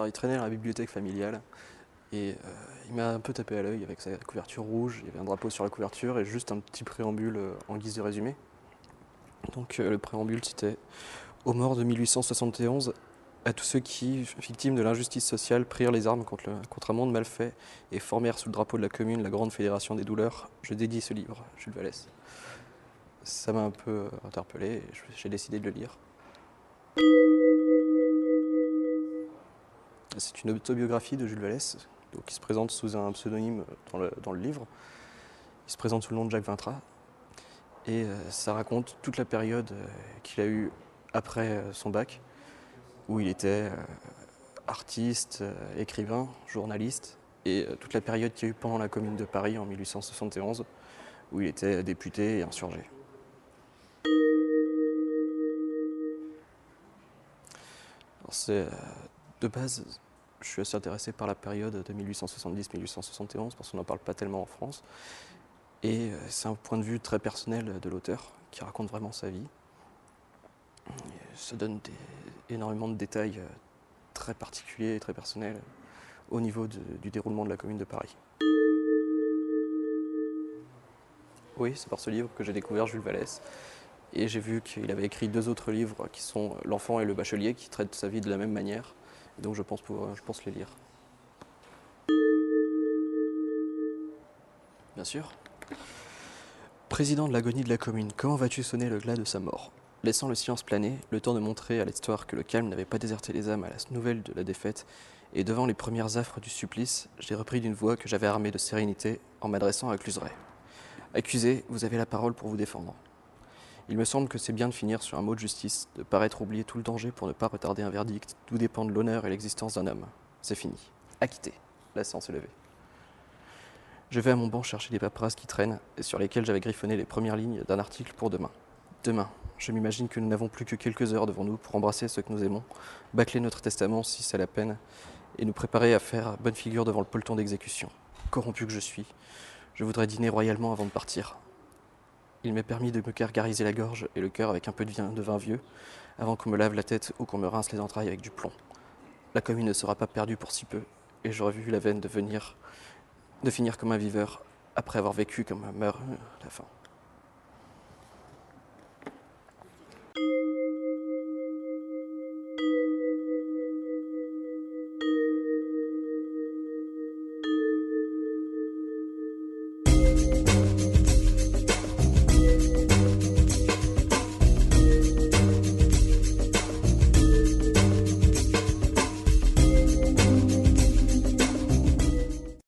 Alors il traînait dans la bibliothèque familiale et il m'a un peu tapé à l'œil avec sa couverture rouge. Il y avait un drapeau sur la couverture et juste un petit préambule en guise de résumé. Donc le préambule c'était aux morts de 1871, à tous ceux qui, victimes de l'injustice sociale, prirent les armes contre un monde mal fait et formèrent sous le drapeau de la commune la grande fédération des douleurs, je dédie ce livre, Jules Vallès. Ça m'a un peu interpellé et j'ai décidé de le lire. C'est une autobiographie de Jules Vallès, donc il se présente sous un pseudonyme dans le livre. Il se présente sous le nom de Jacques Vintra. Et ça raconte toute la période qu'il a eue après son bac, où il était artiste, écrivain, journaliste, et toute la période qu'il y a eu pendant la Commune de Paris en 1871, où il était député et insurgé. De base, je suis assez intéressé par la période de 1870-1871 parce qu'on n'en parle pas tellement en France. Et c'est un point de vue très personnel de l'auteur qui raconte vraiment sa vie. Ça donne énormément de détails très particuliers et très personnels au niveau du déroulement de la Commune de Paris. Oui, c'est par ce livre que j'ai découvert Jules Vallès. Et j'ai vu qu'il avait écrit 2 autres livres qui sont L'Enfant et le Bachelier, qui traitent sa vie de la même manière. Et donc je pense les lire. Bien sûr. Président de l'agonie de la commune, comment vas-tu sonner le glas de sa mort? Laissant le silence planer, le temps de montrer à l'histoire que le calme n'avait pas déserté les âmes à la nouvelle de la défaite, et devant les premières affres du supplice, j'ai repris d'une voix que j'avais armée de sérénité en m'adressant à Cluseret. Accusé, vous avez la parole pour vous défendre. Il me semble que c'est bien de finir sur un mot de justice, de paraître oublier tout le danger pour ne pas retarder un verdict, d'où dépendent l'honneur et l'existence d'un homme. C'est fini. Acquitté. La séance est levée. Je vais à mon banc chercher les paperasses qui traînent et sur lesquelles j'avais griffonné les premières lignes d'un article pour demain. Demain, je m'imagine que nous n'avons plus que quelques heures devant nous pour embrasser ceux que nous aimons, bâcler notre testament si c'est la peine, et nous préparer à faire bonne figure devant le peloton d'exécution. Corrompu que je suis, je voudrais dîner royalement avant de partir. Il m'est permis de me gargariser la gorge et le cœur avec un peu de vin vieux, avant qu'on me lave la tête ou qu'on me rince les entrailles avec du plomb. La commune ne sera pas perdue pour si peu, et j'aurais vu la veine de finir comme un viveur, après avoir vécu comme un meurt à la fin.